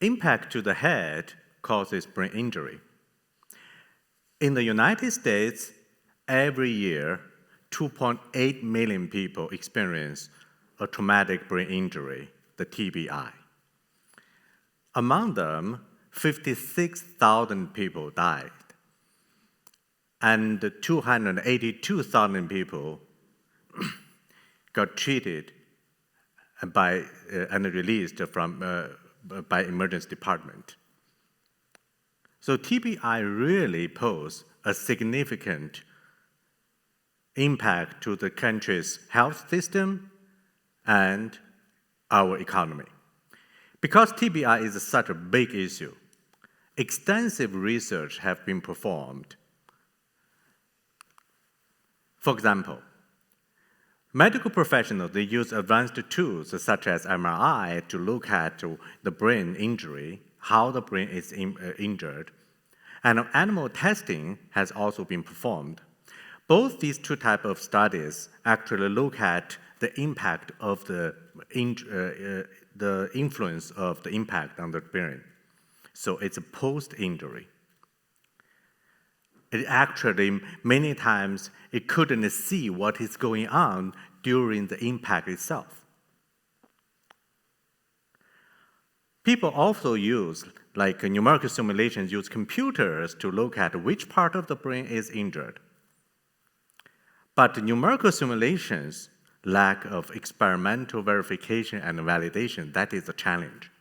Impact to the head causes brain injury. In the United States, every year, 2.8 million people experience a traumatic brain injury, the TBI. Among them, 56,000 people died, and 282,000 people got treated and released by emergency department. So TBI really pose a significant impact to the country's health system and our economy. Because TBI is such a big issue, extensive research have been performed. For example, medical professionals, they use advanced tools such as MRI to look at the brain injury, how the brain is injured, and animal testing has also been performed. Both these two types of studies actually look at the impact of the influence of the impact on the brain. So it's a post-injury. It actually, many times, it couldn't see what is going on during the impact itself. People also use, like numerical simulations, use computers to look at which part of the brain is injured. But numerical simulations lack of experimental verification and validation. That is a challenge.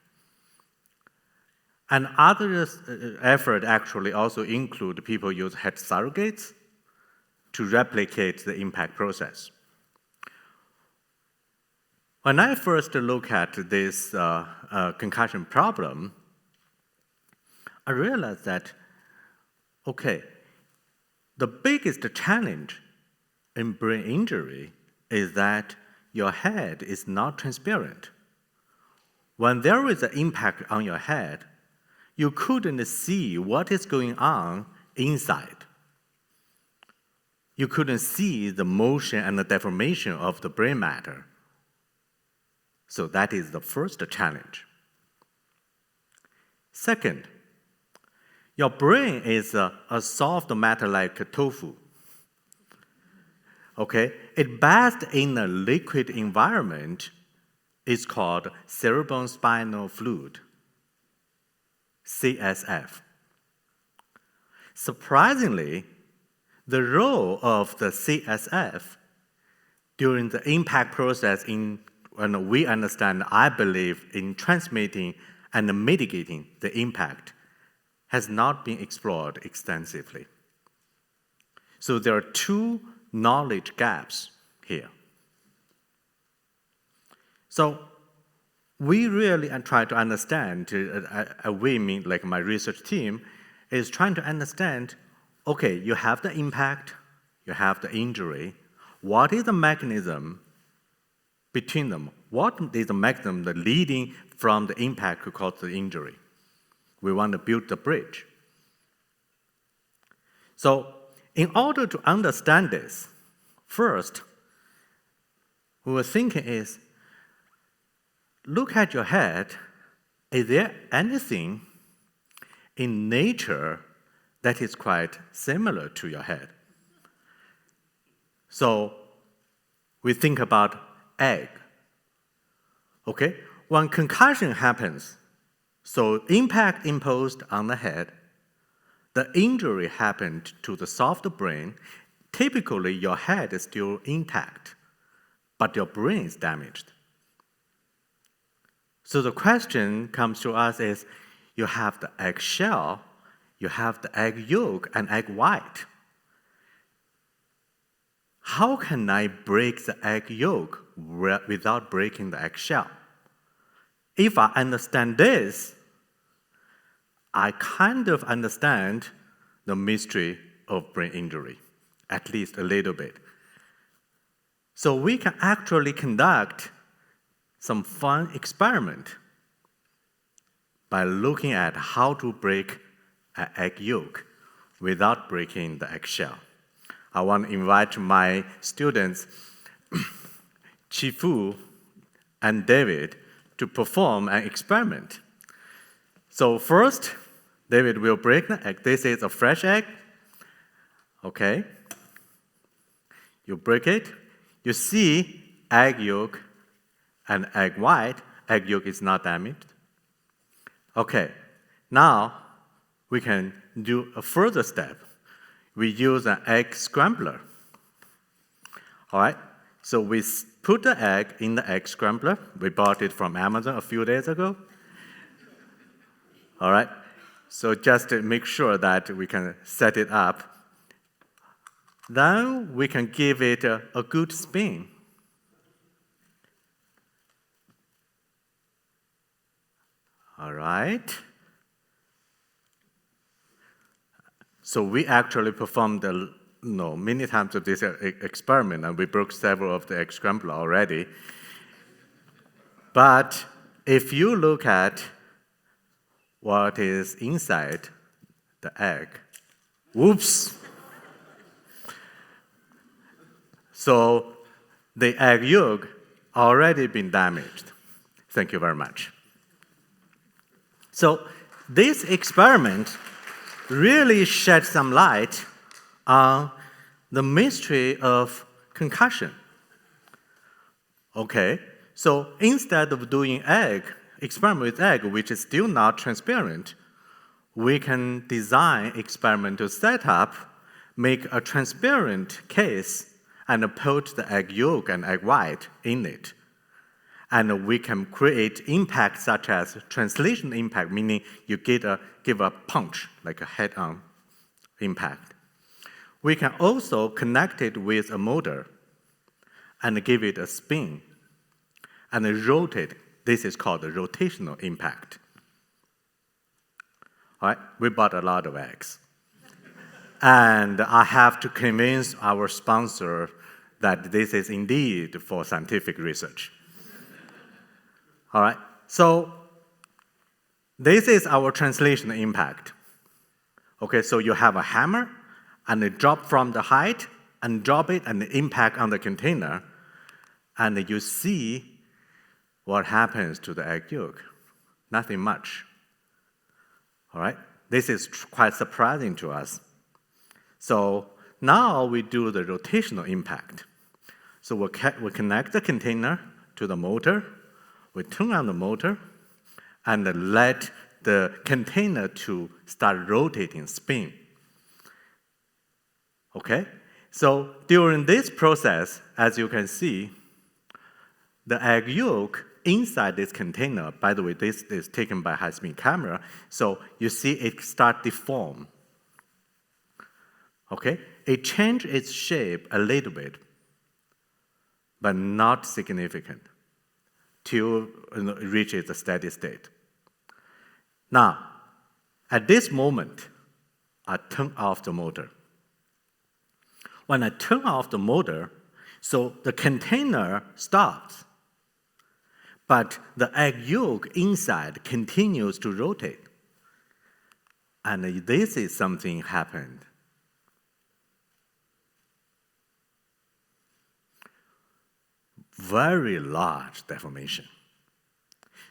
And other efforts actually also include people use head surrogates to replicate the impact process. When I first look at this concussion problem, I realized that, okay, the biggest challenge in brain injury is that your head is not transparent. When there is an impact on your head, you couldn't see what is going on inside. You couldn't see the motion and the deformation of the brain matter. So that is the first challenge. Second, your brain is a soft matter like tofu. Okay, it basks in a liquid environment. It's called cerebrospinal fluid, CSF. Surprisingly, the role of the CSF during the impact process when we understand, I believe, in transmitting and mitigating the impact has not been explored extensively. So there are two knowledge gaps here. So we really try to understand, we mean like my research team, is trying to understand, okay, you have the impact, you have the injury, what is the mechanism between them? What is the mechanism that leading from the impact to cause the injury? We want to build the bridge. So in order to understand this, first, we were thinking is, look at your head. Is there anything in nature that is quite similar to your head? So we think about egg. Okay, when concussion happens, so impact imposed on the head, the injury happened to the soft brain. Typically, your head is still intact, but your brain is damaged. So the question comes to us is, you have the egg shell, you have the egg yolk and egg white. How can I break the egg yolk without breaking the egg shell? If I understand this, I kind of understand the mystery of brain injury, at least a little bit. So we can actually conduct some fun experiment by looking at how to break an egg yolk without breaking the eggshell. I want to invite my students, Chi Fu and David, to perform an experiment. So first, David will break the egg. This is a fresh egg. Okay. You break it. You see egg yolk and egg white. Egg yolk is not damaged. Okay. Now, we can do a further step. We use an egg scrambler. All right. So we put the egg in the egg scrambler. We bought it from Amazon a few days ago. All right. So just to make sure that we can set it up. Then we can give it a good spin. All right. So we actually performed many times of this experiment, and we broke several of the egg scrambler already. But if you look at what is inside the egg, whoops! So the egg yolk already been damaged. Thank you very much. So this experiment really shed some light on the mystery of concussion. Okay, so instead of doing experiment with egg, which is still not transparent, we can design experimental setup, make a transparent case, and put the egg yolk and egg white in it. And we can create impact such as translation impact, meaning you give a punch, like a head-on impact. We can also connect it with a motor and give it a spin and rotate. This is called a rotational impact. All right, we bought a lot of eggs. And I have to convince our sponsor that this is indeed for scientific research. All right, so this is our translation impact. Okay, so you have a hammer, and it drop from the height, and drop it, and impact on the container, and you see what happens to the egg yolk. Nothing much. All right, this is quite surprising to us. So now we do the rotational impact. So we connect the container to the motor, we turn on the motor, and let the container to start rotating, spin. Okay? So during this process, as you can see, the egg yolk inside this container, by the way, this is taken by high-speed camera, so you see it start deform. Okay? It changed its shape a little bit, but not significant, till it reaches a steady state. Now, at this moment, I turn off the motor. When I turn off the motor, so the container stops, but the egg yolk inside continues to rotate. And this is something happened. Very large deformation.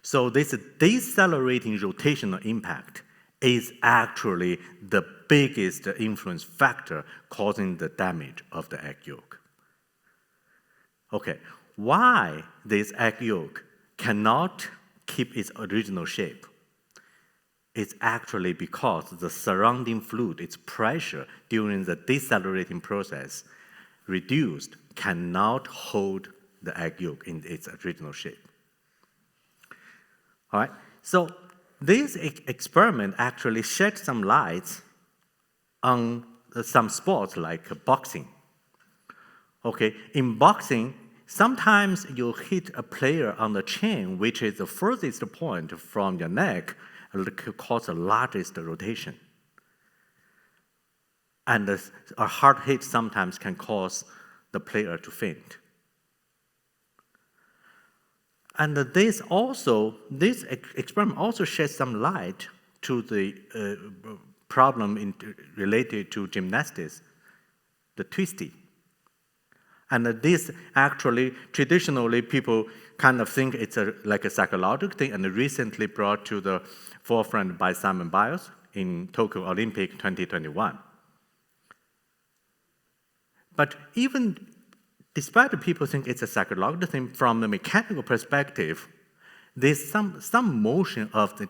So this decelerating rotational impact is actually the biggest influence factor causing the damage of the egg yolk. Okay, why this egg yolk cannot keep its original shape? It's actually because the surrounding fluid, its pressure during the decelerating process reduced, cannot hold the egg yolk in its original shape. All right, so this experiment actually shed some light on some sports like boxing. Okay, in boxing, sometimes you hit a player on the chin, which is the furthest point from your neck, and it could cause the largest rotation. And a hard hit sometimes can cause the player to faint. And this experiment also sheds some light to the problem related to gymnastics, the twisting. And this actually, traditionally, people kind of think it's like a psychological thing, and recently brought to the forefront by Simon Biles in Tokyo Olympic 2021. But even despite the people think it's a psychological thing, from the mechanical perspective, there's some motion of the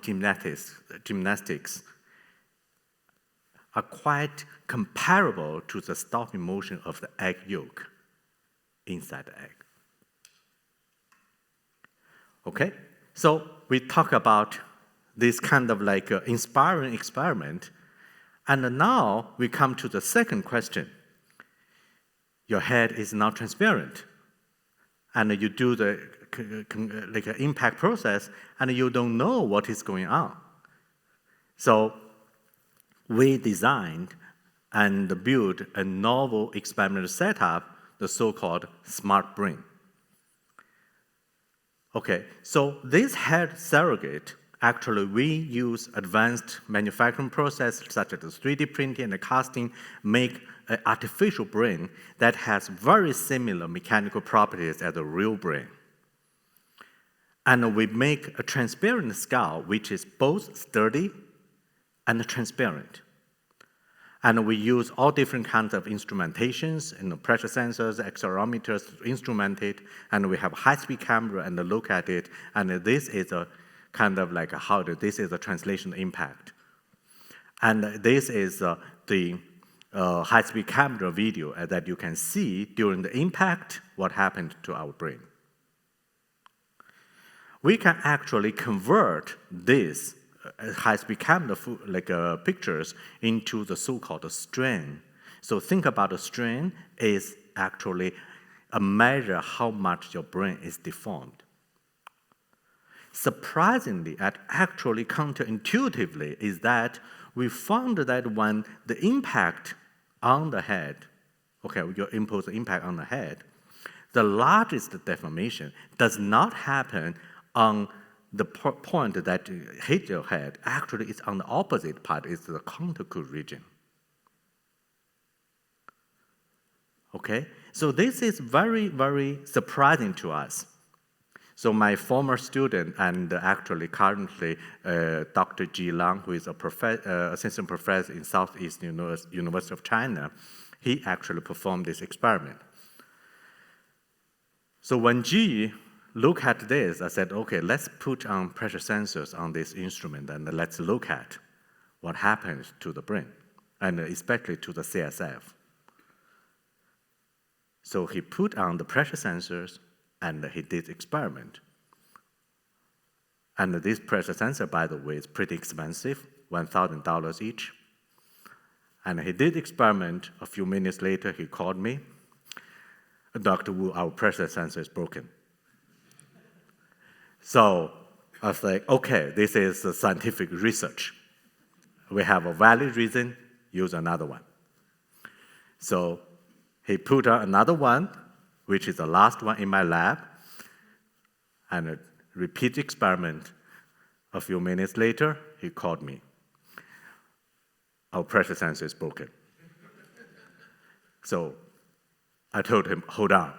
gymnastics are quite comparable to the stopping motion of the egg yolk inside the egg. Okay, so we talk about this kind of like inspiring experiment, and now we come to the second question. Your head is now transparent, and you do the like impact process, and you don't know what is going on. So we designed and built a novel experimental setup, the so-called smart brain. Okay, so this head surrogate, actually we use advanced manufacturing process such as 3D printing and casting, make an artificial brain that has very similar mechanical properties as a real brain. And we make a transparent skull, which is both sturdy and transparent. And we use all different kinds of instrumentations, pressure sensors, accelerometers to instrument it, and we have a high-speed camera and look at it, and this is a kind of like this is a translation impact. And this is the high-speed camera video that you can see during the impact what happened to our brain. We can actually convert this high-speed camera pictures into the so-called strain. So think about a strain is actually a measure how much your brain is deformed. Surprisingly, and actually counterintuitively, is that we found that when the impact on the head, okay, you impose the impact on the head, the largest deformation does not happen on the point that hit your head. Actually, it's on the opposite part, it's the contact region. Okay, so this is very, very surprising to us. So my former student and actually currently Dr. Qianhong, who is assistant professor in Southeast University of China, he actually performed this experiment. So when Ji looked at this, I said, okay, let's put on pressure sensors on this instrument and let's look at what happens to the brain, and especially to the CSF. So he put on the pressure sensors and he did experiment. And this pressure sensor, by the way, is pretty expensive, $1,000 each. And he did experiment. A few minutes later, he called me. Dr. Wu, our pressure sensor is broken. So I was like, okay, this is scientific research. We have a valid reason, use another one. So he put on another one, which is the last one in my lab, and repeat experiment. A few minutes later, he called me. Our pressure sensor is broken. So I told him, hold on,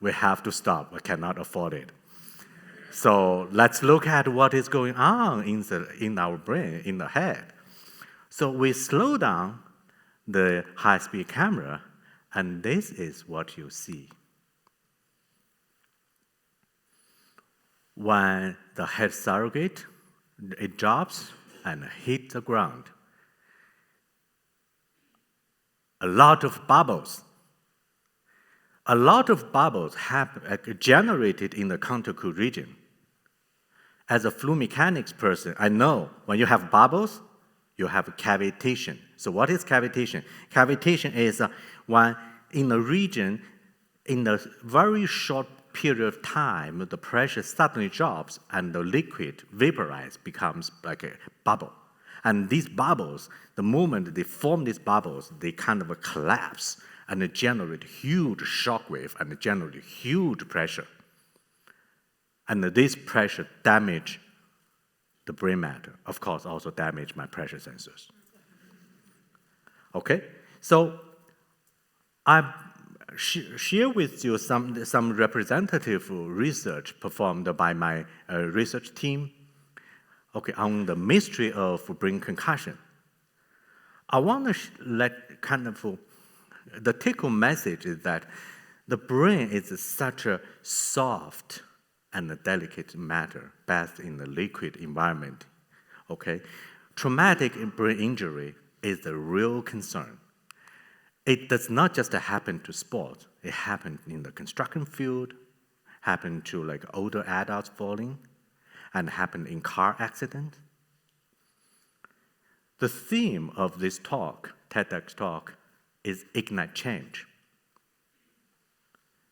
we have to stop, I cannot afford it. So let's look at what is going on in our brain, in the head. So we slow down the high-speed camera, and this is what you see. When the head surrogate, it drops and hits the ground. A lot of bubbles. A lot of bubbles have generated in the contact region. As a fluid mechanics person, I know when you have bubbles, you have cavitation. So what is cavitation? Cavitation is when in a region, in a very short period of time, the pressure suddenly drops and the liquid vaporizes, becomes like a bubble. And these bubbles, the moment they form these bubbles, they kind of collapse and generate huge shock wave and generate huge pressure. And this pressure damage the brain matter. Of course, also damage my pressure sensors. Okay, so share with you some representative research performed by my research team, okay, on the mystery of brain concussion. I want to let kind of, the take-home message is that the brain is such a soft and a delicate matter, best in the liquid environment, okay? Traumatic brain injury is a real concern. It does not just happen to sports. It happens in the construction field, happen to like older adults falling, and happen in car accidents. The theme of this talk, TEDx talk, is Ignite Change.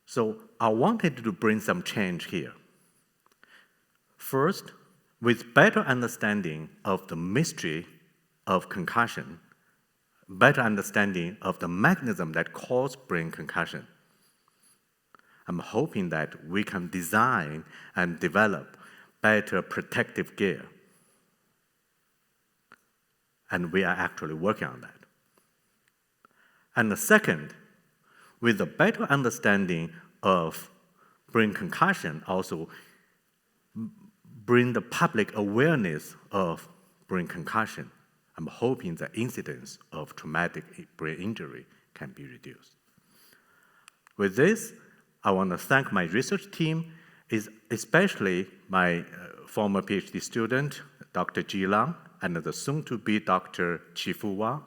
So I wanted to bring some change here. First, with better understanding of the mystery of concussion, better understanding of the mechanism that causes brain concussion, I'm hoping that we can design and develop better protective gear. And we are actually working on that. And the second, with a better understanding of brain concussion, also bring the public awareness of brain concussion. I'm hoping the incidence of traumatic brain injury can be reduced. With this, I want to thank my research team, especially my former PhD student, Dr. Qianhong, and the soon-to-be Dr. Qifu Wang,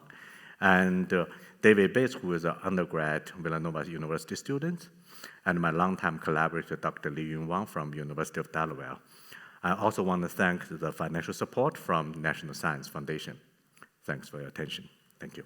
and David Bates, who is an undergrad Villanova University student, and my longtime collaborator, Dr. Li Yun Wang from University of Delaware. I also want to thank the financial support from National Science Foundation. Thanks for your attention. Thank you.